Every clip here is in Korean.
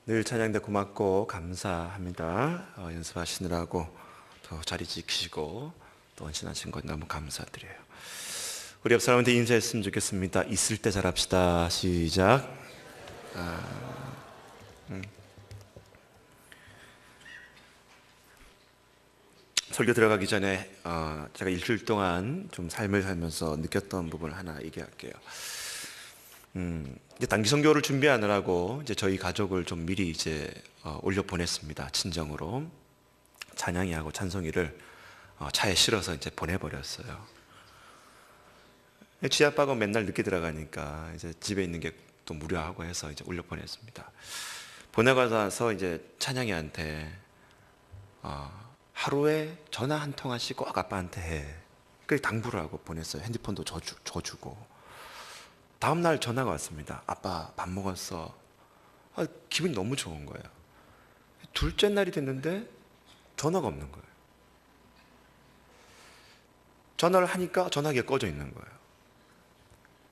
늘 찬양대 고맙고 감사합니다. 연습하시느라고 더 자리 지키시고 또 헌신하신 것 너무 감사드려요. 우리 옆 사람한테 인사했으면 좋겠습니다. 있을 때 잘합시다. 시작. 설교 들어가기 전에 제가 일주일 동안 좀 삶을 살면서 느꼈던 부분을 하나 얘기할게요. 이제 단기 선교를 준비하느라고 이제 저희 가족을 좀 미리 이제 올려 보냈습니다. 친정으로 찬양이하고 찬송이를 차에 실어서 이제 보내버렸어요. 지 아빠가 맨날 늦게 들어가니까 이제 집에 있는 게 또 무료하고 해서 이제 올려 보냈습니다. 보내고 나서 이제 찬양이한테 하루에 전화 한 통화씩 꼭 아빠한테 해. 그렇게 당부를 하고 보냈어요. 핸드폰도 줘주고. 다음 날 전화가 왔습니다. 아빠 밥 먹었어. 기분이 너무 좋은 거예요. 둘째 날이 됐는데 전화가 없는 거예요. 전화를 하니까 전화기가 꺼져 있는 거예요.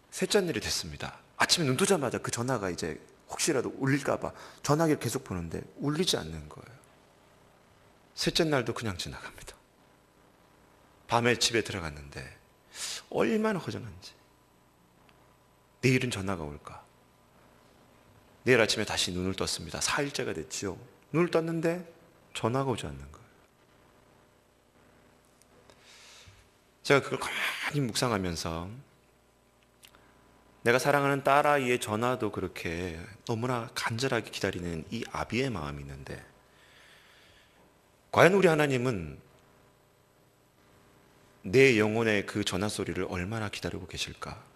셋째 날이 됐습니다. 아침에 눈 뜨자마자 그 전화가 이제 혹시라도 울릴까 봐 전화기를 계속 보는데 울리지 않는 거예요. 셋째 날도 그냥 지나갑니다. 밤에 집에 들어갔는데 얼마나 허전한지. 내일은 전화가 올까? 내일 아침에 다시 눈을 떴습니다. 4일째가 됐지요. 눈을 떴는데 전화가 오지 않는 거예요. 제가 그걸 가만히 묵상하면서 내가 사랑하는 딸아이의 전화도 그렇게 너무나 간절하게 기다리는 이 아비의 마음이 있는데 과연 우리 하나님은 내 영혼의 그 전화 소리를 얼마나 기다리고 계실까?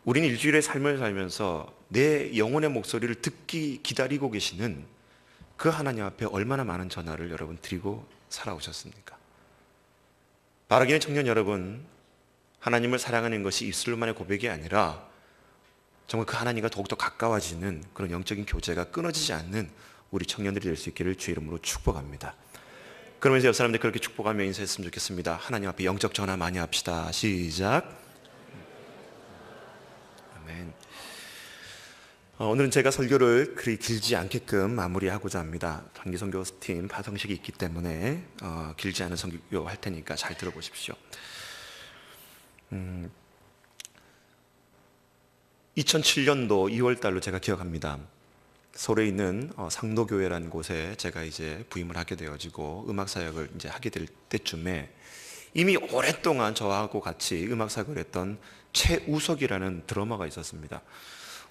우리는 일주일의 삶을 살면서 내 영혼의 목소리를 듣기 기다리고 계시는 그 하나님 앞에 얼마나 많은 전화를 여러분 드리고 살아오셨습니까? 바라기는 청년 여러분, 하나님을 사랑하는 것이 입술로만의 고백이 아니라 정말 그 하나님과 더욱더 가까워지는 그런 영적인 교제가 끊어지지 않는 우리 청년들이 될 수 있기를 주의 이름으로 축복합니다. 그러면서 옆 사람들 그렇게 축복하며 인사했으면 좋겠습니다. 하나님 앞에 영적 전화 많이 합시다. 시작. 아멘. 오늘은 제가 설교를 그리 길지 않게끔 마무리하고자 합니다. 단기 선교팀 파송식이 있기 때문에 길지 않은 선교 할 테니까 잘 들어보십시오. 2007년도 2월 달로 제가 기억합니다. 서울에 있는 상도교회라는 곳에 제가 이제 부임을 하게 되어지고 음악 사역을 이제 하게 될 때쯤에 이미 오랫동안 저하고 같이 음악 사역을 했던 최우석이라는 드러머가 있었습니다.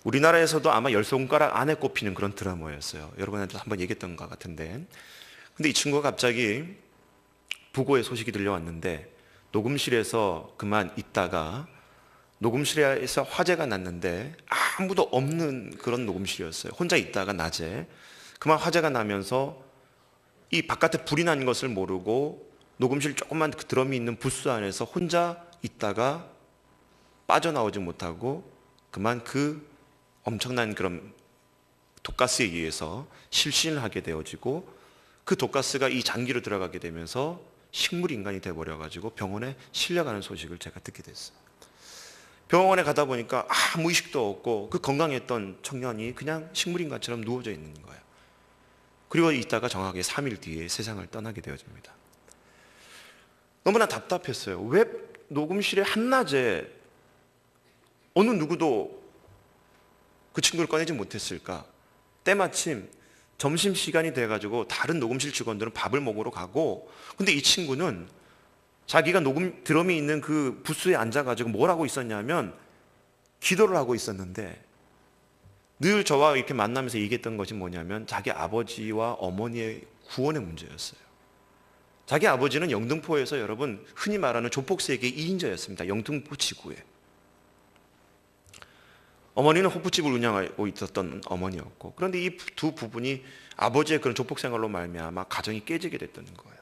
우리나라에서도 아마 10손가락 안에 꼽히는 그런 드러머였어요. 여러분한테 한번 얘기했던 것 같은데, 근데 이 친구가 갑자기 부고의 소식이 들려왔는데 녹음실에서 그만 있다가 녹음실에서 화재가 났는데 아무도 없는 그런 녹음실이었어요. 혼자 있다가 낮에 그만 화재가 나면서 이 바깥에 불이 난 것을 모르고 녹음실 조그만 그 드럼이 있는 부스 안에서 혼자 있다가 빠져나오지 못하고 그만 그 엄청난 그런 독가스에 의해서 실신을 하게 되어지고 그 독가스가 이 장기로 들어가게 되면서 식물인간이 되어버려가지고 병원에 실려가는 소식을 제가 듣게 됐어요. 병원에 가다 보니까 아무 의식도 없고 그 건강했던 청년이 그냥 식물인간처럼 누워져 있는 거예요. 그리고 있다가 정확하게 3일 뒤에 세상을 떠나게 되어집니다. 너무나 답답했어요. 왜 녹음실에 한낮에 어느 누구도 그 친구를 꺼내지 못했을까? 때마침 점심시간이 돼가지고 다른 녹음실 직원들은 밥을 먹으러 가고, 근데 이 친구는 자기가 녹음 드럼이 있는 그 부스에 앉아가지고 뭘 하고 있었냐면 기도를 하고 있었는데, 늘 저와 이렇게 만나면서 얘기했던 것이 뭐냐면 자기 아버지와 어머니의 구원의 문제였어요. 자기 아버지는 영등포에서 여러분 흔히 말하는 조폭세계의 2인자였습니다. 영등포 지구에. 어머니는 호프집을 운영하고 있었던 어머니였고, 그런데 이 두 부분이 아버지의 그런 조폭 생활로 말미암아 가정이 깨지게 됐던 거예요.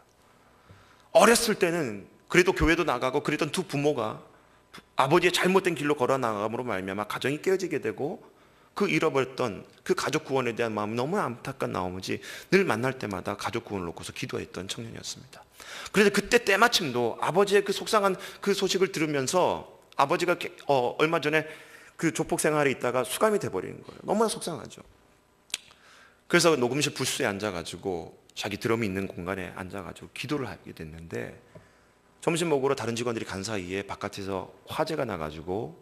어렸을 때는 그래도 교회도 나가고 그랬던 두 부모가 아버지의 잘못된 길로 걸어 나감으로 말미암아 가정이 깨지게 되고, 그 잃어버렸던 그 가족 구원에 대한 마음이 너무 안타까운 나머지 늘 만날 때마다 가족 구원을 놓고서 기도했던 청년이었습니다. 그래서 그때 때마침도 아버지의 그 속상한 그 소식을 들으면서 아버지가 얼마 전에 그 조폭 생활에 있다가 수감이 돼버리는 거예요. 너무나 속상하죠. 그래서 녹음실 부스에 앉아가지고 자기 드럼이 있는 공간에 앉아가지고 기도를 하게 됐는데, 점심 먹으러 다른 직원들이 간 사이에 바깥에서 화재가 나가지고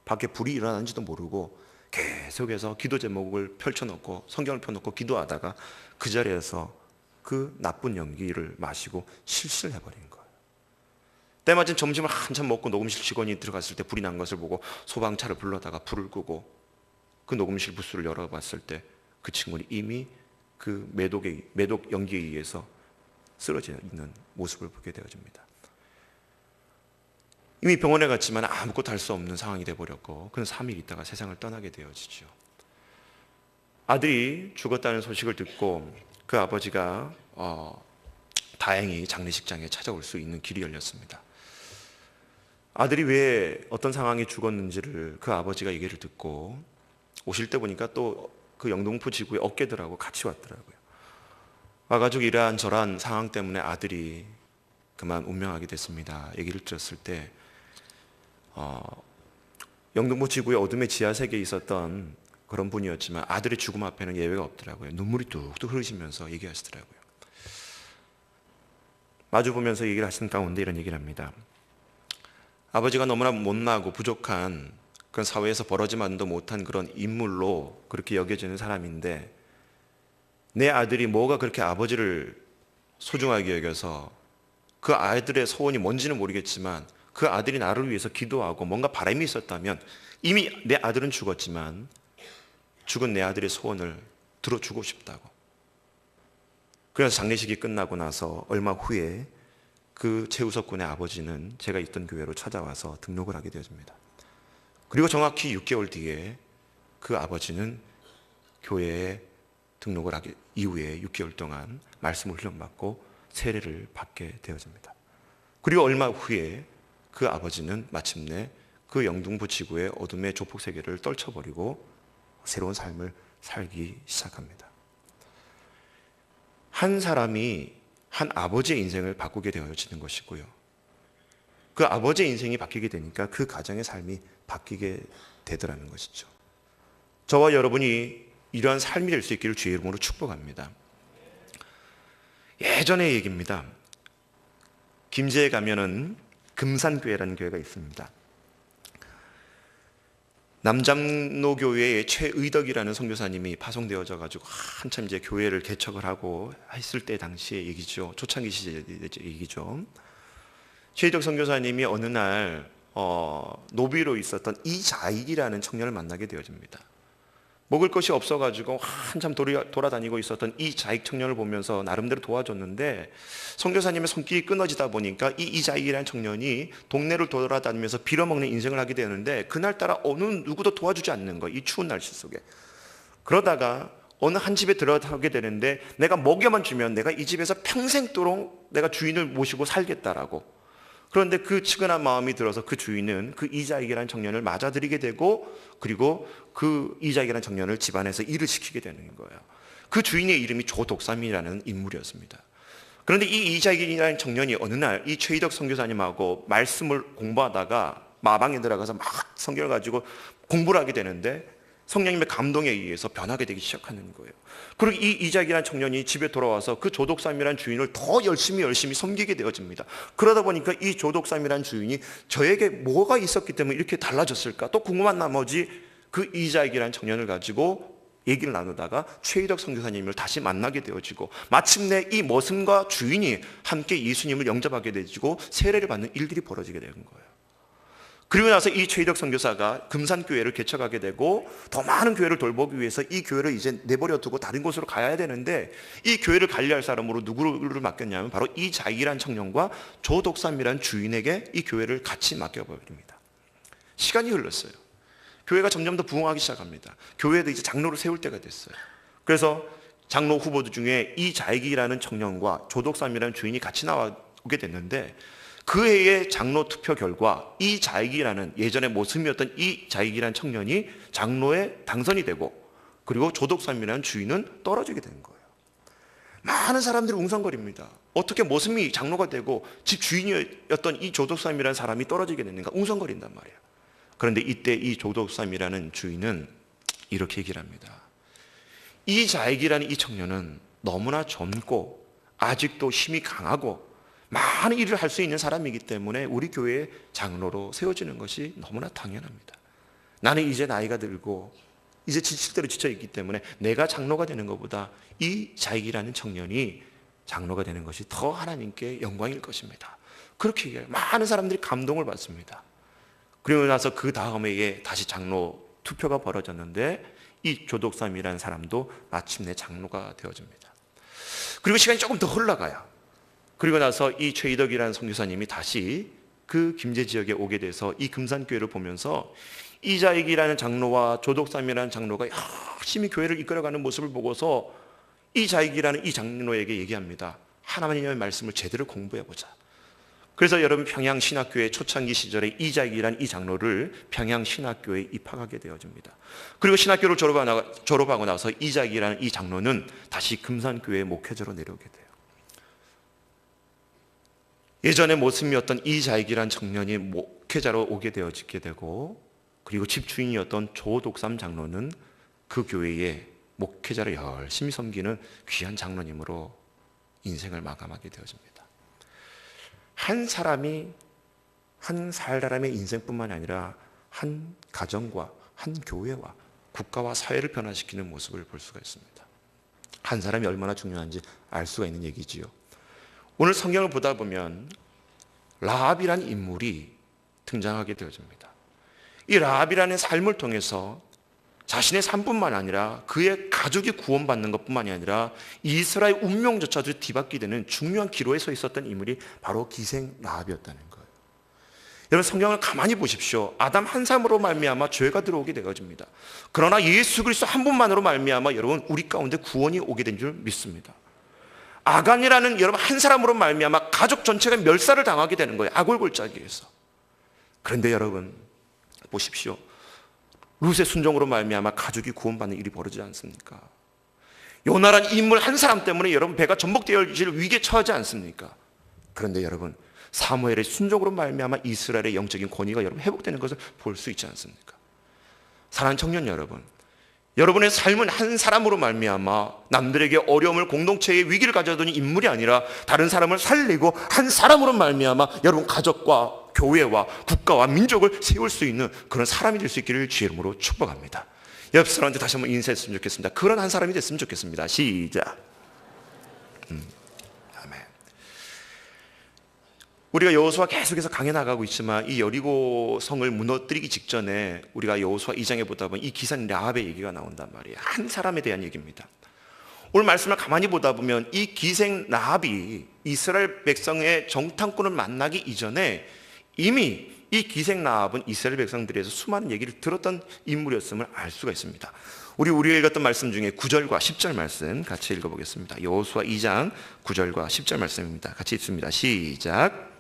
밖에 불이 일어나는지도 모르고 계속해서 기도 제목을 펼쳐놓고 성경을 펴놓고 기도하다가 그 자리에서 그 나쁜 연기를 마시고 실신을 해버린 거예요. 때마침 점심을 한참 먹고 녹음실 직원이 들어갔을 때 불이 난 것을 보고 소방차를 불러다가 불을 끄고 그 녹음실 부스를 열어봤을 때 그 친구는 이미 그 매독 연기에 의해서 쓰러져 있는 모습을 보게 되어집니다. 이미 병원에 갔지만 아무것도 할 수 없는 상황이 되어버렸고, 그는 3일 있다가 세상을 떠나게 되어지죠. 아들이 죽었다는 소식을 듣고 그 아버지가 다행히 장례식장에 찾아올 수 있는 길이 열렸습니다. 아들이 왜 어떤 상황에 죽었는지를 그 아버지가 얘기를 듣고 오실 때 보니까 또 그 영등포 지구의 업계들하고 같이 왔더라고요. 와가지고 이러한저러한 상황 때문에 아들이 그만 운명하게 됐습니다. 얘기를 들었을 때 영등포 지구의 어둠의 지하세계에 있었던 그런 분이었지만 아들의 죽음 앞에는 예외가 없더라고요. 눈물이 뚝뚝 흐르시면서 얘기하시더라고요. 마주보면서 얘기를 하시는 가운데 이런 얘기를 합니다. 아버지가 너무나 못나고 부족한 그런 사회에서 벌어지만도 못한 그런 인물로 그렇게 여겨지는 사람인데, 내 아들이 뭐가 그렇게 아버지를 소중하게 여겨서 그 아이들의 소원이 뭔지는 모르겠지만 그 아들이 나를 위해서 기도하고 뭔가 바람이 있었다면, 이미 내 아들은 죽었지만 죽은 내 아들의 소원을 들어주고 싶다고. 그래서 장례식이 끝나고 나서 얼마 후에 그 최우석 군의 아버지는 제가 있던 교회로 찾아와서 등록을 하게 되어집니다. 그리고 정확히 6개월 뒤에 그 아버지는 교회에 등록을 하기 이후에 6개월 동안 말씀을 훈련받고 세례를 받게 되어집니다. 그리고 얼마 후에 그 아버지는 마침내 그 영등포 지구의 어둠의 조폭 세계를 떨쳐버리고 새로운 삶을 살기 시작합니다. 한 사람이 한 아버지의 인생을 바꾸게 되어지는 것이고요. 그 아버지의 인생이 바뀌게 되니까 그 가정의 삶이 바뀌게 되더라는 것이죠. 저와 여러분이 이러한 삶이 될 수 있기를 주의 이름으로 축복합니다. 예전의 얘기입니다. 김제에 가면은 금산교회라는 교회가 있습니다. 남장로교회의 최의덕이라는 선교사님이 파송되어져 가지고 한참 이제 교회를 개척을 하고 했을 때 당시의 얘기죠. 초창기 시절의 얘기죠. 최의덕 선교사님이 어느 날 노비로 있었던 이자익이라는 청년을 만나게 되어집니다. 먹을 것이 없어가지고 한참 돌아다니고 있었던 이 자익 청년을 보면서 나름대로 도와줬는데, 선교사님의 손길이 끊어지다 보니까 이 이자익이라는 청년이 동네를 돌아다니면서 빌어먹는 인생을 하게 되는데, 그날따라 어느 누구도 도와주지 않는 거예요. 이 추운 날씨 속에. 그러다가 어느 한 집에 들어가게 되는데, 내가 먹여만 주면 내가 이 집에서 평생도록 내가 주인을 모시고 살겠다라고. 그런데 그 측은한 마음이 들어서 그 주인은 그 이자익이라는 청년을 맞아들이게 되고, 그리고 그 이자익이라는 청년을 집안에서 일을 시키게 되는 거예요. 그 주인의 이름이 조독삼이라는 인물이었습니다. 그런데 이 이자익이라는 청년이 어느 날 이 최희덕 선교사님하고 말씀을 공부하다가 마방에 들어가서 막 성경을 가지고 공부를 하게 되는데, 성령님의 감동에 의해서 변하게 되기 시작하는 거예요. 그리고 이 이자익이라는 청년이 집에 돌아와서 그 조독삼이라는 주인을 더 열심히 섬기게 되어집니다. 그러다 보니까 이 조독삼이라는 주인이 저에게 뭐가 있었기 때문에 이렇게 달라졌을까 또 궁금한 나머지 그 이자익이라는 청년을 가지고 얘기를 나누다가 최희덕 선교사님을 다시 만나게 되어지고, 마침내 이 머슴과 주인이 함께 예수님을 영접하게 되어지고 세례를 받는 일들이 벌어지게 되는 거예요. 그리고 나서 이 최희덕 선교사가 금산교회를 개척하게 되고, 더 많은 교회를 돌보기 위해서 이 교회를 이제 내버려 두고 다른 곳으로 가야 되는데, 이 교회를 관리할 사람으로 누구를 맡겼냐면 바로 이 자익이라는 청년과 조독삼이라는 주인에게 이 교회를 같이 맡겨버립니다. 시간이 흘렀어요. 교회가 점점 더 부흥하기 시작합니다. 교회도 이제 장로를 세울 때가 됐어요. 그래서 장로 후보들 중에 이 자익이라는 청년과 조독삼이라는 주인이 같이 나오게 됐는데, 그 해의 장로 투표 결과 이 자익이라는, 예전에 모습이었던 이 자익이라는 청년이 장로에 당선이 되고, 그리고 조독삼이라는 주인은 떨어지게 된 거예요. 많은 사람들이 웅성거립니다. 어떻게 모습이 장로가 되고 집 주인이었던 이 조독삼이라는 사람이 떨어지게 됐는가 웅성거린단 말이에요. 그런데 이때 이 조덕삼이라는 주인은 이렇게 얘기를 합니다. 이 자익이라는 이 청년은 너무나 젊고 아직도 힘이 강하고 많은 일을 할 수 있는 사람이기 때문에 우리 교회의 장로로 세워지는 것이 너무나 당연합니다. 나는 이제 나이가 들고 이제 지칠 대로 지쳐 있기 때문에 내가 장로가 되는 것보다 이 자익이라는 청년이 장로가 되는 것이 더 하나님께 영광일 것입니다. 그렇게 얘기해요. 많은 사람들이 감동을 받습니다. 그리고 나서 그 다음에 다시 장로 투표가 벌어졌는데 이 조덕삼이라는 사람도 마침내 장로가 되어집니다. 그리고 시간이 조금 더 흘러가요. 그리고 나서 이 최이덕이라는 선교사님이 다시 그 김제 지역에 오게 돼서 이 금산교회를 보면서 이자익이라는 장로와 조덕삼이라는 장로가 열심히 교회를 이끌어가는 모습을 보고서 이자익이라는 이 장로에게 얘기합니다. 하나님의 말씀을 제대로 공부해보자. 그래서 여러분 평양신학교회 초창기 시절에 이자익이라는 이 장로를 평양신학교에 입학하게 되어집니다. 그리고 신학교를 졸업하고 나서 이자익이라는 이 장로는 다시 금산교회 목회자로 내려오게 돼요. 예전의 모습이었던 이자익이라는 청년이 목회자로 오게 되어지게 되고, 그리고 집주인이었던 조덕삼 장로는 그 교회에 목회자를 열심히 섬기는 귀한 장로님으로 인생을 마감하게 되어집니다. 한 사람이 한 사람의 인생뿐만 아니라 한 가정과 한 교회와 국가와 사회를 변화시키는 모습을 볼 수가 있습니다. 한 사람이 얼마나 중요한지 알 수가 있는 얘기지요. 오늘 성경을 보다 보면 라합이라는 인물이 등장하게 되어집니다. 이 라합이라는 삶을 통해서 자신의 삶뿐만 아니라 그의 가족이 구원받는 것뿐만이 아니라 이스라엘 운명조차도 뒤바뀌게 되는 중요한 기로에 서 있었던 인물이 바로 기생 라합이었다는 거예요. 여러분 성경을 가만히 보십시오. 아담 한 사람으로 말미암아 죄가 들어오게 되어집니다. 그러나 예수 그리스도 한 분만으로 말미암아 여러분 우리 가운데 구원이 오게 된 줄 믿습니다. 아간이라는 여러분 한 사람으로 말미암아 가족 전체가 멸살을 당하게 되는 거예요. 아골골짜기에서. 그런데 여러분 보십시오. 룻의 순종으로 말미암아 가족이 구원받는 일이 벌어지지 않습니까? 요나라는 인물 한 사람 때문에 여러분 배가 전복되어질 위기에 처하지 않습니까? 그런데 여러분 사무엘의 순종으로 말미암아 이스라엘의 영적인 권위가 여러분 회복되는 것을 볼 수 있지 않습니까? 사랑하는 청년 여러분, 여러분의 삶은 한 사람으로 말미암아 남들에게 어려움을 공동체의 위기를 가져다주는 인물이 아니라 다른 사람을 살리고 한 사람으로 말미암아 여러분 가족과 교회와 국가와 민족을 세울 수 있는 그런 사람이 될 수 있기를 주의 이름으로 축복합니다. 옆 사람한테 다시 한번 인사했으면 좋겠습니다. 그런 한 사람이 됐으면 좋겠습니다. 시작. 아멘. 우리가 여호수아 계속해서 강해 나가고 있지만 이 여리고 성을 무너뜨리기 직전에 우리가 여호수아 2장에 보다 보면 이 기생 라합의 얘기가 나온단 말이에요. 한 사람에 대한 얘기입니다. 오늘 말씀을 가만히 보다 보면 이 기생 라합이 이스라엘 백성의 정탐꾼을 만나기 이전에 이미 이 기생 라합은 이스라엘 백성들에서 수많은 얘기를 들었던 인물이었음을 알 수가 있습니다. 우리가 읽었던 말씀 중에 9절과 10절 말씀 같이 읽어보겠습니다. 여호수아 2장 9절과 10절 말씀입니다. 같이 읽습니다. 시작.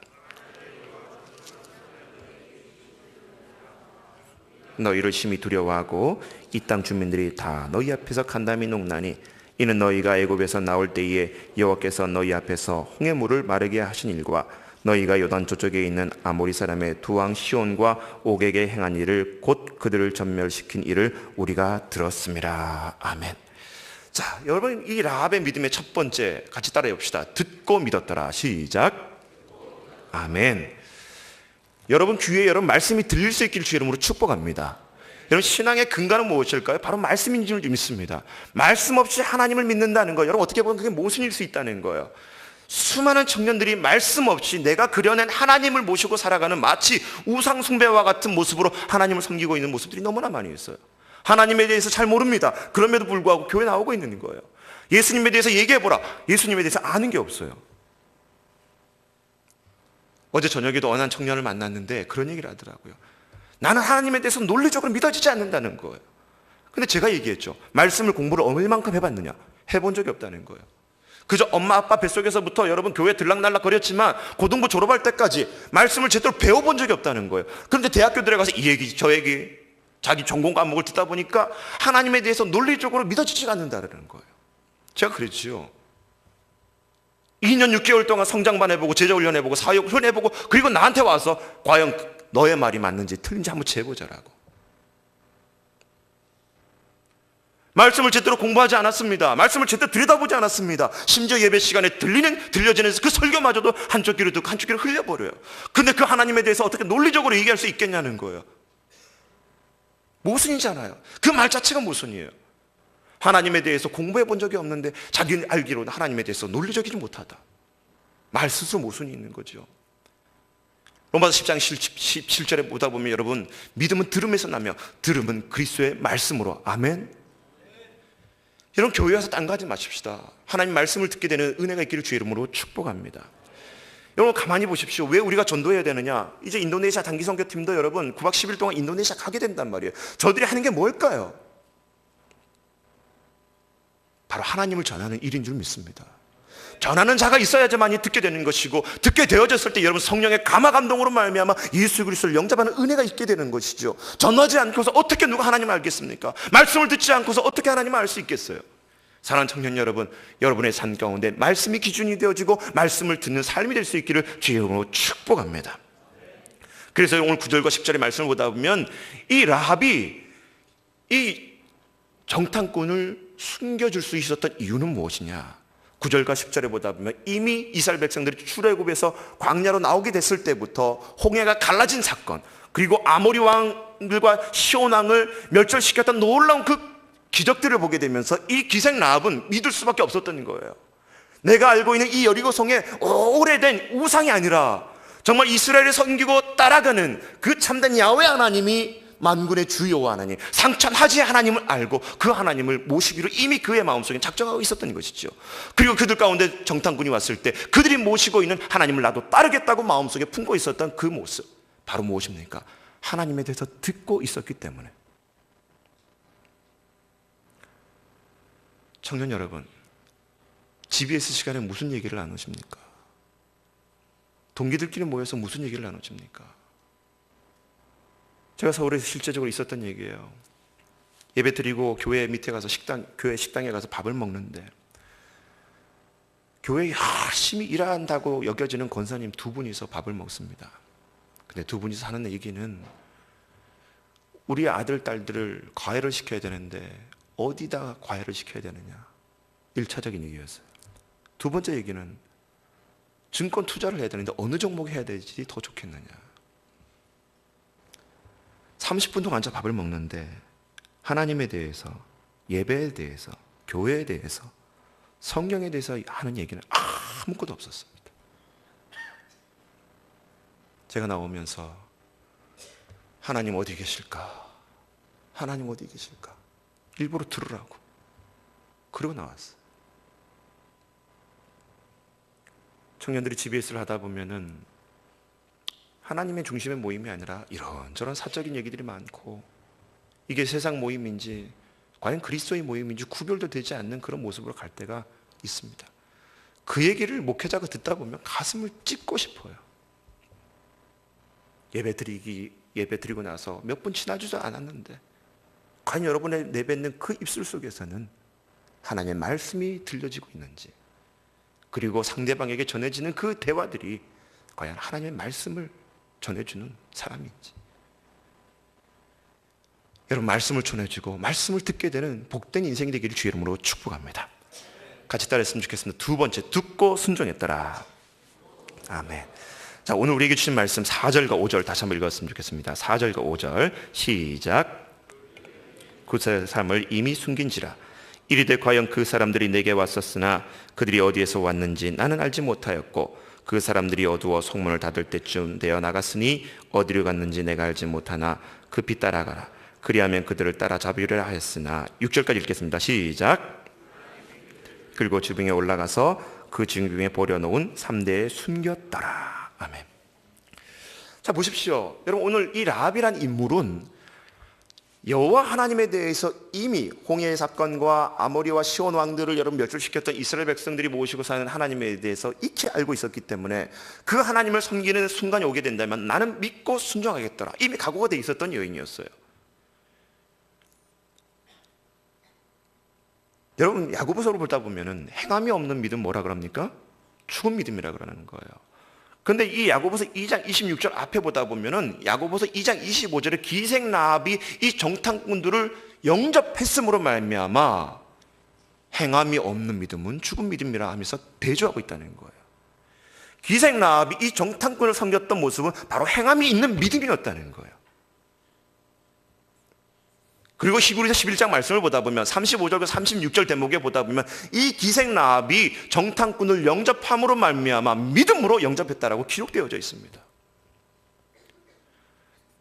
너희를 심히 두려워하고 이 땅 주민들이 다 너희 앞에서 간담이 녹나니 이는 너희가 애굽에서 나올 때에 여호와께서 너희 앞에서 홍해물을 마르게 하신 일과 너희가 요단 저쪽에 있는 아모리 사람의 두 왕 시온과 옥에게 행한 일을 곧 그들을 전멸시킨 일을 우리가 들었습니다. 아멘. 자, 여러분 이 라합의 믿음의 첫 번째 같이 따라해 봅시다. 듣고 믿었더라. 시작. 아멘. 여러분 귀에 여러분 말씀이 들릴 수 있기를 주의 이름으로 축복합니다. 여러분 신앙의 근간은 무엇일까요? 바로 말씀인 줄 믿습니다. 말씀 없이 하나님을 믿는다는 거, 여러분 어떻게 보면 그게 모순일 수 있다는 거예요. 수많은 청년들이 말씀 없이 내가 그려낸 하나님을 모시고 살아가는 마치 우상 숭배와 같은 모습으로 하나님을 섬기고 있는 모습들이 너무나 많이 있어요. 하나님에 대해서 잘 모릅니다. 그럼에도 불구하고 교회 나오고 있는 거예요. 예수님에 대해서 얘기해보라. 예수님에 대해서 아는 게 없어요. 어제 저녁에도 어느 한 청년을 만났는데 그런 얘기를 하더라고요. 나는 하나님에 대해서 논리적으로 믿어지지 않는다는 거예요. 근데 제가 얘기했죠. 말씀을 공부를 얼만큼 해봤느냐? 해본 적이 없다는 거예요. 그저 엄마 아빠 뱃속에서부터 여러분 교회 들락날락 거렸지만 고등부 졸업할 때까지 말씀을 제대로 배워본 적이 없다는 거예요. 그런데 대학교 들어가서 이 얘기 저 얘기 자기 전공 과목을 듣다 보니까 하나님에 대해서 논리적으로 믿어지지 않는다는 거예요. 제가 그랬지요. 2년 6개월 동안 성장반 해보고 제자훈련 해보고 사역훈련 해보고 그리고 나한테 와서 과연 너의 말이 맞는지 틀린지 한번 재보자라고. 말씀을 제대로 공부하지 않았습니다. 말씀을 제대로 들여다보지 않았습니다. 심지어 예배 시간에 들려지는 그 설교마저도 한쪽 귀로 듣고 한쪽 귀로 흘려버려요. 근데 그 하나님에 대해서 어떻게 논리적으로 얘기할 수 있겠냐는 거예요. 모순이잖아요. 그 말 자체가 모순이에요. 하나님에 대해서 공부해 본 적이 없는데 자기 알기로는 하나님에 대해서 논리적이지 못하다. 말 스스로 모순이 있는 거죠. 로마서 10장 17절에 보다 보면 여러분, 믿음은 들음에서 나며 들음은 그리스도의 말씀으로. 아멘. 여러분, 교회 와서 딴 거 하지 마십시다. 하나님 말씀을 듣게 되는 은혜가 있기를 주의 이름으로 축복합니다. 여러분, 가만히 보십시오. 왜 우리가 전도해야 되느냐? 이제 인도네시아 단기 선교팀도 여러분 9박 10일 동안 인도네시아 가게 된단 말이에요. 저들이 하는 게 뭘까요? 바로 하나님을 전하는 일인 줄 믿습니다. 전하는 자가 있어야지만이 듣게 되는 것이고, 듣게 되어졌을 때 여러분 성령의 감화 감동으로 말미암아 예수 그리스도를 영접하는 은혜가 있게 되는 것이죠. 전하지 않고서 어떻게 누가 하나님을 알겠습니까? 말씀을 듣지 않고서 어떻게 하나님을 알 수 있겠어요? 사랑하는 청년 여러분, 여러분의 삶 가운데 말씀이 기준이 되어지고 말씀을 듣는 삶이 될 수 있기를 주의 이름으로 축복합니다. 그래서 오늘 9절과 10절의 말씀을 보다 보면 이 라합이 이 정탐꾼을 숨겨줄 수 있었던 이유는 무엇이냐? 9절과 10절에 보다 보면 이미 이스라엘 백성들이 출애굽에서 광야로 나오게 됐을 때부터 홍해가 갈라진 사건, 그리고 아모리 왕들과 시온 왕을 멸절시켰던 놀라운 그 기적들을 보게 되면서 이 기생 라합은 믿을 수밖에 없었던 거예요. 내가 알고 있는 이 여리고 성에 오래된 우상이 아니라 정말 이스라엘을 섬기고 따라가는 그 참된 야훼 하나님이 만군의 주 여호와 하나님, 상천하지의 하나님을 알고 그 하나님을 모시기로 이미 그의 마음속에 작정하고 있었던 것이죠. 그리고 그들 가운데 정탐꾼이 왔을 때 그들이 모시고 있는 하나님을 나도 따르겠다고 마음속에 품고 있었던 그 모습, 바로 무엇입니까? 하나님에 대해서 듣고 있었기 때문에. 청년 여러분, GBS 시간에 무슨 얘기를 나누십니까? 동기들끼리 모여서 무슨 얘기를 나누십니까? 제가 서울에서 실제적으로 있었던 얘기예요. 예배 드리고 교회 밑에 가서 교회 식당에 가서 밥을 먹는데 교회에 열심히 일한다고 여겨지는 권사님 두 분이서 밥을 먹습니다. 근데 두 분이서 하는 얘기는 우리 아들, 딸들을 과외를 시켜야 되는데 어디다 과외를 시켜야 되느냐. 1차적인 얘기였어요. 두 번째 얘기는 증권 투자를 해야 되는데 어느 종목에 해야 될지 더 좋겠느냐. 30분 동안 앉아 밥을 먹는데 하나님에 대해서, 예배에 대해서, 교회에 대해서, 성경에 대해서 하는 얘기는 아무것도 없었습니다. 제가 나오면서 하나님 어디 계실까? 하나님 어디 계실까? 일부러 들으라고. 그러고 나왔어요. 청년들이 GBS를 하다 보면은 하나님의 중심의 모임이 아니라 이런저런 사적인 얘기들이 많고, 이게 세상 모임인지 과연 그리스도의 모임인지 구별도 되지 않는 그런 모습으로 갈 때가 있습니다. 그 얘기를 목회자가 듣다 보면 가슴을 찢고 싶어요. 예배 드리고 나서 몇 분 지나지도 않았는데 과연 여러분의 내뱉는 그 입술 속에서는 하나님의 말씀이 들려지고 있는지, 그리고 상대방에게 전해지는 그 대화들이 과연 하나님의 말씀을 전해주는 사람인지. 여러분, 말씀을 전해주고 말씀을 듣게 되는 복된 인생이 되기를 주의 이름으로 축복합니다. 같이 따라했으면 좋겠습니다. 두 번째, 듣고 순종했더라. 아멘. 자, 오늘 우리에게 주신 말씀 4절과 5절 다시 한번 읽었으면 좋겠습니다. 4절과 5절 시작. 그 사람을 이미 숨긴지라. 이르되 과연 그 사람들이 내게 왔었으나 그들이 어디에서 왔는지 나는 알지 못하였고 그 사람들이 어두워 성문을 닫을 때쯤 되어 나갔으니 어디로 갔는지 내가 알지 못하나 급히 따라가라. 그리하면 그들을 따라잡으려 하였으나. 6절까지 읽겠습니다. 시작. 그리고 지붕에 올라가서 그 지붕에 버려놓은 3대에 숨겼더라. 아멘. 자, 보십시오. 여러분, 오늘 이 라합이란 인물은 여호와 하나님에 대해서 이미 홍해의 사건과 아모리와 시온 왕들을 여러분 멸절시켰던 이스라엘 백성들이 모시고 사는 하나님에 대해서 익히 알고 있었기 때문에 그 하나님을 섬기는 순간이 오게 된다면 나는 믿고 순종하겠더라. 이미 각오가 돼 있었던 여인이었어요. 여러분, 야고보서를 보다 보면은 행함이 없는 믿음 뭐라 그럽니까? 죽은 믿음이라 그러는 거예요. 근데 이 야고보서 2장 26절 앞에 보다 보면은 야고보서 2장 25절에 기생라합이 이 정탐꾼들을 영접했음으로 말미암아 행함이 없는 믿음은 죽은 믿음이라 하면서 대조하고 있다는 거예요. 기생라합이 이 정탐꾼을 섬겼던 모습은 바로 행함이 있는 믿음이었다는 거예요. 그리고 히브리서 11장 말씀을 보다 보면 35절과 36절 대목에 보다 보면 이 기생라합이 정탐꾼을 영접함으로 말미암아 믿음으로 영접했다라고 기록되어져 있습니다.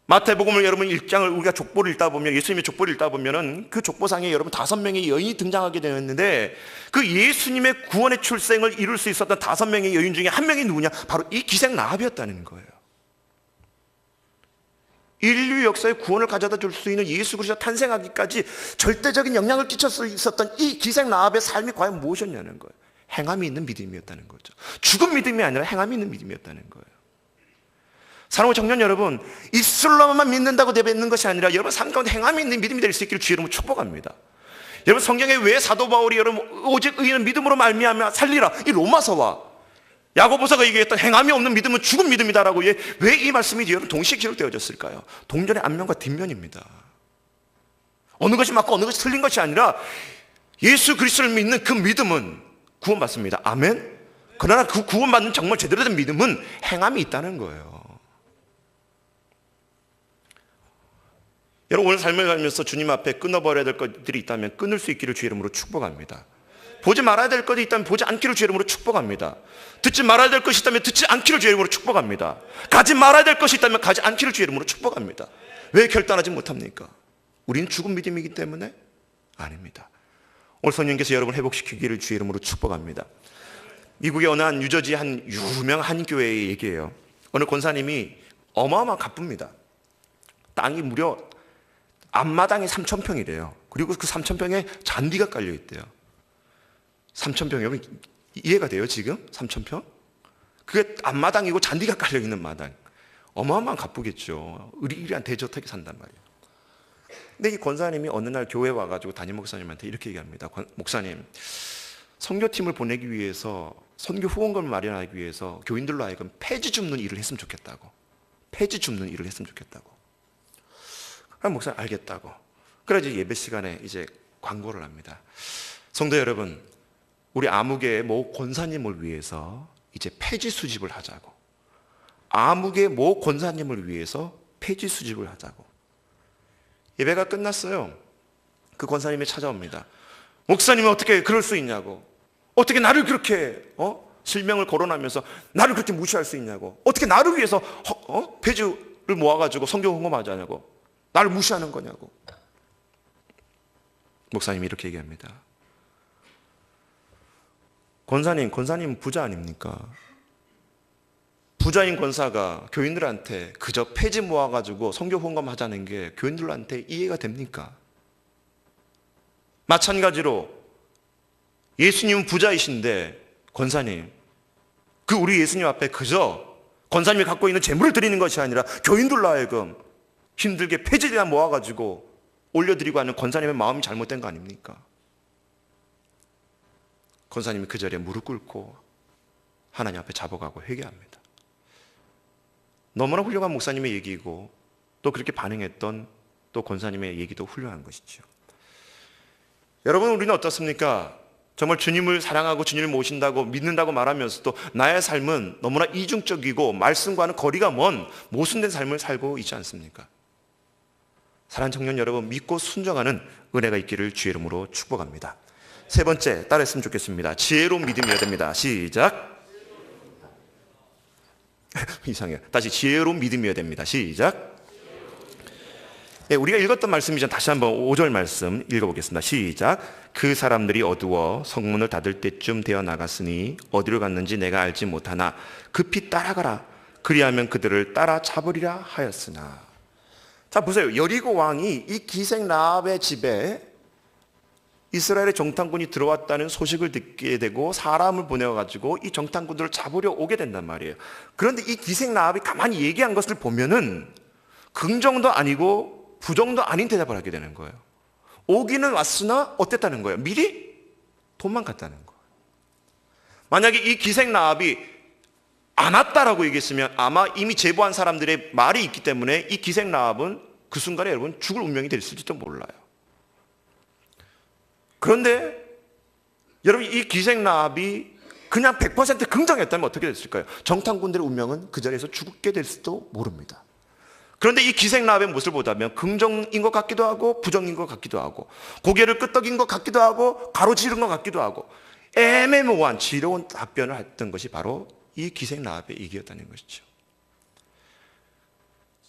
마태복음을 여러분 1장을 우리가 족보를 읽다 보면 예수님의 족보를 읽다 보면은 그 족보상에 여러분 5명의 여인이 등장하게 되었는데 그 예수님의 구원의 출생을 이룰 수 있었던 5명의 여인 중에 한 명이 누구냐? 바로 이 기생라합이었다는 거예요. 인류 역사의 구원을 가져다 줄 수 있는 예수 그리스도 탄생하기까지 절대적인 영향을 끼칠 수 있었던 이 기생라합의 삶이 과연 무엇이었냐는 거예요. 행함이 있는 믿음이었다는 거죠. 죽은 믿음이 아니라 행함이 있는 믿음이었다는 거예요. 사랑하는 청년 여러분, 이슬람만 믿는다고 내뱉는 것이 아니라 여러분 삶 가운데 행함이 있는 믿음이 될 수 있기를 주의 이름으로 축복합니다. 여러분 성경에 왜 사도 바울이 여러분 오직 의인은 믿음으로 말미암아 살리라 이 로마서와 야고보서가 얘기했던 행함이 없는 믿음은 죽은 믿음이다라고 왜 이 말씀이 여러분 동시에 기록되어졌을까요? 동전의 앞면과 뒷면입니다. 어느 것이 맞고 어느 것이 틀린 것이 아니라 예수 그리스도를 믿는 그 믿음은 구원받습니다. 아멘? 그러나 그 구원받는 정말 제대로 된 믿음은 행함이 있다는 거예요. 여러분 오늘 삶을 살면서 주님 앞에 끊어버려야 될 것들이 있다면 끊을 수 있기를 주의 이름으로 축복합니다. 보지 말아야 될 것이 있다면 보지 않기를 주의 이름으로 축복합니다. 듣지 말아야 될 것이 있다면 듣지 않기를 주의 이름으로 축복합니다. 가지 말아야 될 것이 있다면 가지 않기를 주의 이름으로 축복합니다. 왜 결단하지 못합니까? 우리는 죽은 믿음이기 때문에? 아닙니다. 오늘 성령께서 여러분 회복시키기를 주의 이름으로 축복합니다. 미국의 어느 한 뉴저지 한 유명한 교회의 얘기예요. 어느 권사님이 어마어마한 갑부입니다. 땅이 무려 앞마당이 3,000평이래요. 그리고 그 3,000평에 잔디가 깔려있대요. 3,000평, 여러분 이해가 돼요 지금? 3,000평? 그게 앞마당이고 잔디가 깔려있는 마당. 어마어마한 갑부겠죠. 의리의리한 대저택에 산단 말이에요. 근데 이 권사님이 어느 날 교회 와가지고 담임 목사님한테 이렇게 얘기합니다. 목사님, 선교팀을 보내기 위해서 선교 후원금을 마련하기 위해서 교인들로 하여금 폐지 줍는 일을 했으면 좋겠다고. 폐지 줍는 일을 했으면 좋겠다고. 그럼 목사님 알겠다고. 그래서 예배 시간에 이제 광고를 합니다. 성도 여러분, 우리 아무개의 모 권사님을 위해서 이제 폐지 수집을 하자고. 아무개 모 권사님을 위해서 폐지 수집을 하자고. 예배가 끝났어요. 그 권사님이 찾아옵니다. 목사님은 어떻게 그럴 수 있냐고. 어떻게 나를 그렇게 실명을 거론하면서 나를 그렇게 무시할 수 있냐고. 어떻게 나를 위해서 폐지를 모아가지고 성경 헌금하자냐고. 나를 무시하는 거냐고. 목사님이 이렇게 얘기합니다. 권사님 부자 아닙니까? 부자인 권사가 교인들한테 그저 폐지 모아가지고 성교 헌금하자는 게 교인들한테 이해가 됩니까? 마찬가지로 예수님은 부자이신데 권사님, 그 우리 예수님 앞에 그저 권사님이 갖고 있는 재물을 드리는 것이 아니라 교인들로 하여금 힘들게 폐지대나 모아가지고 올려드리고 하는 권사님의 마음이 잘못된 거 아닙니까? 권사님이 그 자리에 무릎 꿇고 하나님 앞에 잡아가고 회개합니다. 너무나 훌륭한 목사님의 얘기이고 또 그렇게 반응했던 또 권사님의 얘기도 훌륭한 것이죠. 여러분, 우리는 어떻습니까? 정말 주님을 사랑하고 주님을 모신다고 믿는다고 말하면서도 나의 삶은 너무나 이중적이고 말씀과는 거리가 먼 모순된 삶을 살고 있지 않습니까? 사랑하는 청년 여러분, 믿고 순종하는 은혜가 있기를 주의 이름으로 축복합니다. 세 번째, 따라했으면 좋겠습니다. 지혜로운 믿음이어야 됩니다. 시작. 이상해요. 다시 지혜로운 믿음이어야 됩니다. 시작. 네, 우리가 읽었던 말씀이죠. 다시 한번 5절 말씀 읽어보겠습니다. 시작. 그 사람들이 어두워 성문을 닫을 때쯤 되어 나갔으니 어디로 갔는지 내가 알지 못하나 급히 따라가라. 그리하면 그들을 따라잡으리라 하였으나. 자, 보세요. 여리고 왕이 이 기생 라합의 집에 이스라엘의 정탐꾼이 들어왔다는 소식을 듣게 되고 사람을 보내가지고 이 정탐꾼들을 잡으려 오게 된단 말이에요. 그런데 이 기생 라합이 가만히 얘기한 것을 보면은 긍정도 아니고 부정도 아닌 대답을 하게 되는 거예요. 오기는 왔으나 어땠다는 거예요? 미리 도망갔다는 거예요. 만약에 이 기생 라합이 안 왔다라고 얘기했으면 아마 이미 제보한 사람들의 말이 있기 때문에 이 기생라합은 그 순간에 여러분 죽을 운명이 됐을지도 몰라요. 그런데 여러분 이 기생라합이 그냥 100% 긍정했다면 어떻게 됐을까요? 정탐꾼들의 운명은 그 자리에서 죽게 될 수도 모릅니다. 그런데 이 기생라합의 모습을 보자면 긍정인 것 같기도 하고 부정인 것 같기도 하고 고개를 끄덕인 것 같기도 하고 가로지른 것 같기도 하고 애매모호한 지러운 답변을 했던 것이 바로 이 기생라합의 얘기였다는 것이죠.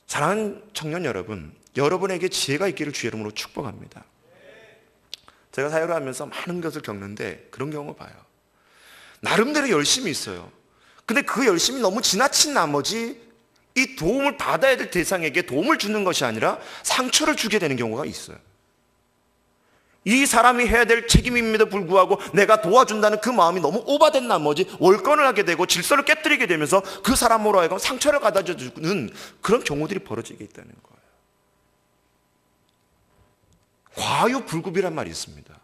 사랑하는 청년 여러분, 여러분에게 지혜가 있기를 주의 이름으로 축복합니다. 제가 사역을 하면서 많은 것을 겪는데 그런 경우 봐요. 나름대로 열심히 있어요. 근데 그 열심이 너무 지나친 나머지 이 도움을 받아야 될 대상에게 도움을 주는 것이 아니라 상처를 주게 되는 경우가 있어요. 이 사람이 해야 될 책임임에도 불구하고 내가 도와준다는 그 마음이 너무 오바된 나머지 월권을 하게 되고 질서를 깨뜨리게 되면서 그 사람으로 하여금 상처를 가져다 주는 그런 경우들이 벌어지게 있다는 거예요. 과유불급이란 말이 있습니다.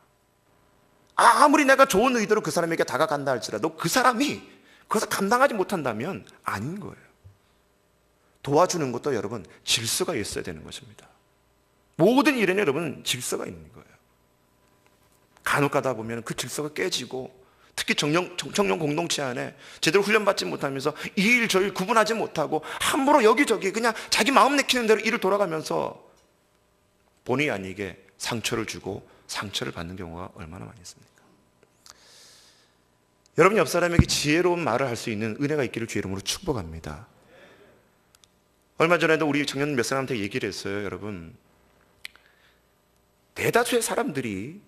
아무리 내가 좋은 의도로 그 사람에게 다가간다 할지라도 그 사람이 그것을 감당하지 못한다면 아닌 거예요. 도와주는 것도 여러분 질서가 있어야 되는 것입니다. 모든 일에는 여러분 질서가 있는 거예요. 간혹 가다 보면 그 질서가 깨지고 특히 청년 공동체 안에 제대로 훈련받지 못하면서 이 일 저 일 구분하지 못하고 함부로 여기저기 그냥 자기 마음 내키는 대로 일을 돌아가면서 본의 아니게 상처를 주고 상처를 받는 경우가 얼마나 많이 있습니까? 여러분 옆 사람에게 지혜로운 말을 할 수 있는 은혜가 있기를 주의 이름으로 축복합니다. 얼마 전에도 우리 청년 몇 사람한테 얘기를 했어요. 여러분, 대다수의 사람들이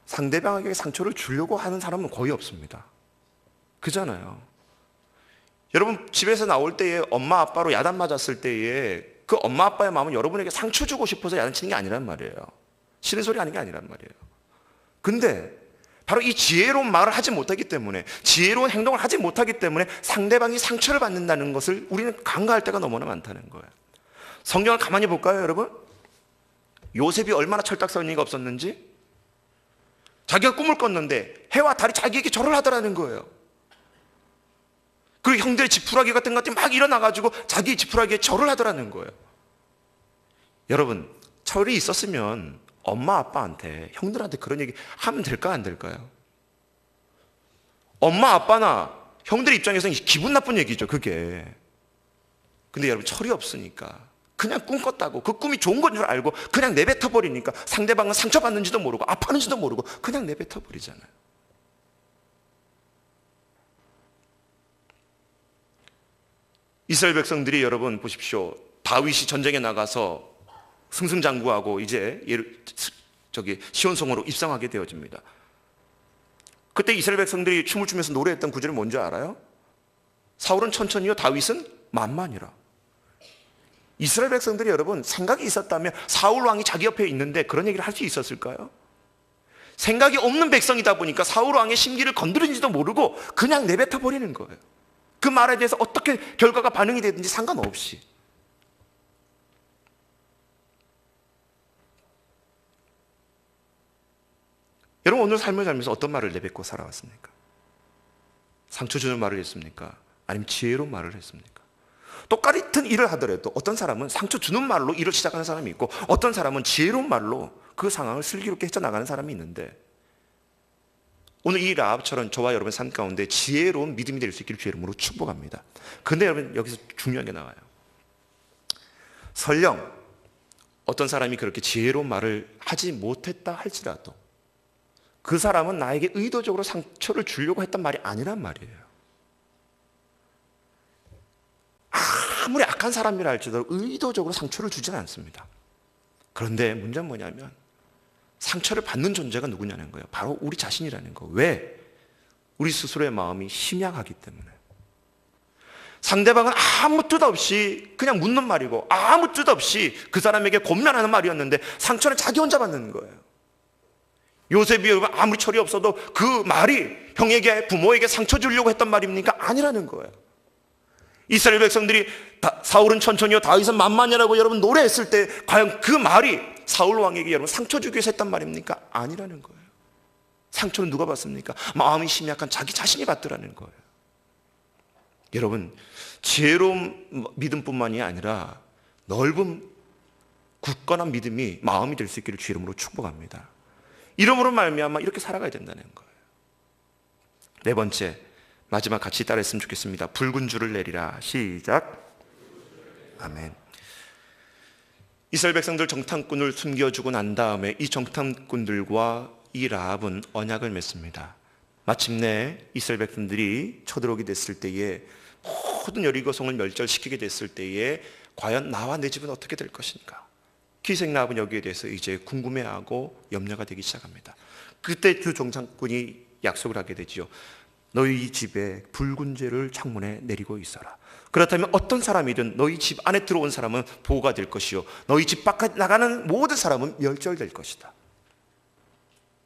상대방에게 상처를 주려고 하는 사람은 거의 없습니다. 그잖아요. 여러분 집에서 나올 때에 엄마 아빠로 야단 맞았을 때에 그 엄마 아빠의 마음은 여러분에게 상처 주고 싶어서 야단치는 게 아니란 말이에요. 싫은 소리 하는 게 아니란 말이에요. 근데 바로 이 지혜로운 말을 하지 못하기 때문에, 지혜로운 행동을 하지 못하기 때문에 상대방이 상처를 받는다는 것을 우리는 간과할 때가 너무나 많다는 거예요. 성경을 가만히 볼까요, 여러분? 요셉이 얼마나 철딱서니가 없었는지, 자기가 꿈을 꿨는데 해와 달이 자기에게 절을 하더라는 거예요. 그리고 형들의 지푸라기 같은 것들이 막 일어나가지고 자기 지푸라기에 절을 하더라는 거예요. 여러분, 철이 있었으면 엄마 아빠한테, 형들한테 그런 얘기 하면 될까 안 될까요? 엄마 아빠나 형들 입장에서는 기분 나쁜 얘기죠, 그게. 근데 여러분, 철이 없으니까 그냥 꿈 꿨다고, 그 꿈이 좋은 건 줄 알고 그냥 내뱉어 버리니까 상대방은 상처받는지도 모르고 아파하는지도 모르고 그냥 내뱉어 버리잖아요. 이스라엘 백성들이 여러분 보십시오. 다윗이 전쟁에 나가서 승승장구하고 이제 시온성으로 입성하게 되어집니다. 그때 이스라엘 백성들이 춤을 추면서 노래했던 구절이 뭔지 알아요? 사울은 천천히요, 다윗은 만만이라. 이스라엘 백성들이 여러분 생각이 있었다면 사울 왕이 자기 옆에 있는데 그런 얘기를 할 수 있었을까요? 생각이 없는 백성이다 보니까 사울 왕의 심기를 건드리는지도 모르고 그냥 내뱉어 버리는 거예요. 그 말에 대해서 어떻게 결과가 반응이 되든지 상관없이. 여러분, 오늘 삶을 살면서 어떤 말을 내뱉고 살아왔습니까? 상처 주는 말을 했습니까? 아니면 지혜로운 말을 했습니까? 똑같은 일을 하더라도 어떤 사람은 상처 주는 말로 일을 시작하는 사람이 있고 어떤 사람은 지혜로운 말로 그 상황을 슬기롭게 헤쳐나가는 사람이 있는데, 오늘 이 라합처럼 저와 여러분의 삶 가운데 지혜로운 믿음이 될 수 있기를 주의 이름으로 축복합니다. 그런데 여러분, 여기서 중요한 게 나와요. 설령 어떤 사람이 그렇게 지혜로운 말을 하지 못했다 할지라도 그 사람은 나에게 의도적으로 상처를 주려고 했단 말이 아니란 말이에요. 아무리 악한 사람이라 할지라도 의도적으로 상처를 주지는 않습니다. 그런데 문제는 뭐냐면 상처를 받는 존재가 누구냐는 거예요. 바로 우리 자신이라는 거. 왜? 우리 스스로의 마음이 심약하기 때문에. 상대방은 아무 뜻 없이 그냥 묻는 말이고 아무 뜻 없이 그 사람에게 권면하는 말이었는데 상처는 자기 혼자 받는 거예요. 요셉이 아무리 철이 없어도 그 말이 형에게, 부모에게 상처 주려고 했던 말입니까? 아니라는 거예요. 이스라엘 백성들이 사울은 천천히요, 다윗은 만만이라고 여러분 노래했을 때 과연 그 말이 사울 왕에게 여러분 상처 주기 위해서 했단 말입니까? 아니라는 거예요. 상처는 누가 받습니까? 마음이 심약한 자기 자신이 받더라는 거예요. 여러분, 지혜로운 믿음뿐만이 아니라 넓은 굳건한 믿음이 마음이 될 수 있기를 주 이름으로 축복합니다. 이름으로 말미암아 이렇게 살아가야 된다는 거예요. 네 번째, 마지막 같이 따라했으면 좋겠습니다. 붉은 줄을 내리라. 시작. 아멘. 이스라엘 백성들 정탐꾼을 숨겨주고 난 다음에 이 정탐꾼들과 이 라합은 언약을 맺습니다. 마침내 이스라엘 백성들이 쳐들어오게 됐을 때에, 모든 여리고성을 멸절시키게 됐을 때에 과연 나와 내 집은 어떻게 될 것인가? 기생 라합은 여기에 대해서 이제 궁금해하고 염려가 되기 시작합니다. 그때 그 정탐꾼이 약속을 하게 되지요. 너희 집에 붉은 죄를 창문에 내리고 있어라. 그렇다면 어떤 사람이든 너희 집 안에 들어온 사람은 보호가 될 것이요, 너희 집 밖에 나가는 모든 사람은 멸절될 것이다.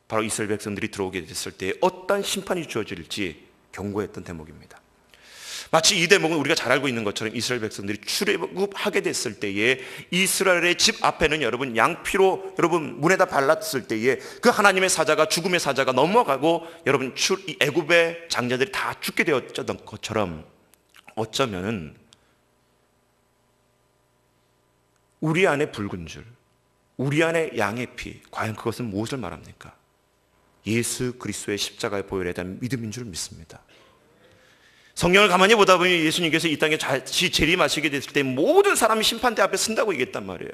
바로 이스라엘 백성들이 들어오게 됐을 때 어떤 심판이 주어질지 경고했던 대목입니다. 마치 이 대목은 우리가 잘 알고 있는 것처럼 이스라엘 백성들이 출애굽하게 됐을 때에 이스라엘의 집 앞에는 여러분 양피로 여러분 문에다 발랐을 때에 그 하나님의 사자가, 죽음의 사자가 넘어가고 여러분 이 애굽의 장자들이 다 죽게 되었던 것처럼, 어쩌면은 우리 안에 붉은 줄, 우리 안에 양의 피, 과연 그것은 무엇을 말합니까? 예수 그리스도의 십자가의 보혈에 대한 믿음인 줄 믿습니다. 성경을 가만히 보다 보면 예수님께서 이 땅에 다시 재림하시게 됐을 때 모든 사람이 심판대 앞에 쓴다고 얘기했단 말이에요.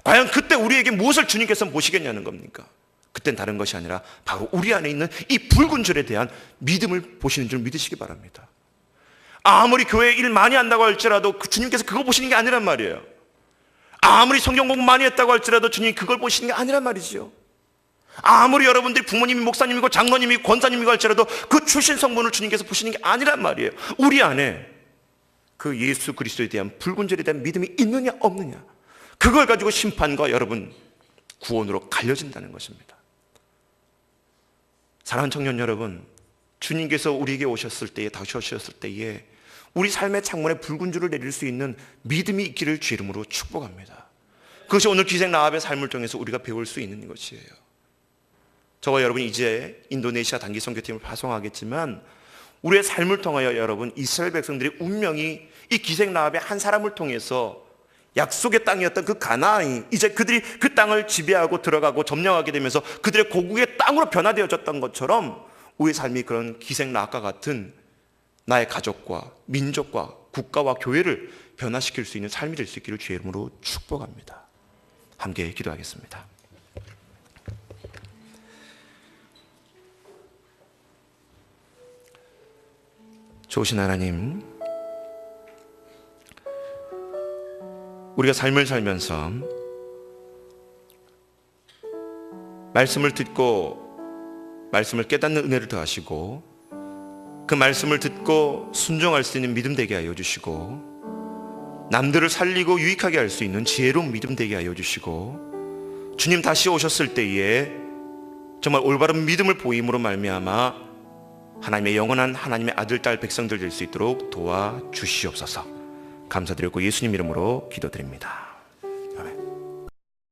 과연 그때 우리에게 무엇을 주님께서 보시겠냐는 겁니까? 그땐 다른 것이 아니라 바로 우리 안에 있는 이 붉은 줄에 대한 믿음을 보시는 줄 믿으시기 바랍니다. 아무리 교회 일 많이 한다고 할지라도 주님께서 그거 보시는 게 아니란 말이에요. 아무리 성경 공부 많이 했다고 할지라도 주님이 그걸 보시는 게 아니란 말이죠. 아무리 여러분들이 부모님이 목사님이고 장로님이고 권사님이고 할지라도 그 출신 성분을 주님께서 보시는 게 아니란 말이에요. 우리 안에 그 예수 그리스도에 대한 붉은 줄에 대한 믿음이 있느냐 없느냐, 그걸 가지고 심판과 여러분 구원으로 갈려진다는 것입니다. 사랑하는 청년 여러분, 주님께서 우리에게 오셨을 때에, 다시 오셨을 때에 우리 삶의 창문에 붉은 줄을 내릴 수 있는 믿음이 있기를 주 이름으로 축복합니다. 그것이 오늘 기생 라합의 삶을 통해서 우리가 배울 수 있는 것이에요. 저와 여러분이 이제 인도네시아 단기 선교팀을 파송하겠지만 우리의 삶을 통하여 여러분 이스라엘 백성들의 운명이 이 기생 라합의 한 사람을 통해서 약속의 땅이었던 그 가나안이 이제 그들이 그 땅을 지배하고 들어가고 점령하게 되면서 그들의 고국의 땅으로 변화되어졌던 것처럼 우리의 삶이 그런 기생 라합과 같은 나의 가족과 민족과 국가와 교회를 변화시킬 수 있는 삶이 될 수 있기를 주의 이름으로 축복합니다. 함께 기도하겠습니다. 좋으신 하나님, 우리가 삶을 살면서 말씀을 듣고 말씀을 깨닫는 은혜를 더하시고 그 말씀을 듣고 순종할 수 있는 믿음 되게 하여 주시고 남들을 살리고 유익하게 할 수 있는 지혜로운 믿음 되게 하여 주시고 주님 다시 오셨을 때에 정말 올바른 믿음을 보임으로 말미암아 하나님의 영원한 하나님의 아들, 딸, 백성들 될 수 있도록 도와주시옵소서. 감사드리고 예수님 이름으로 기도드립니다.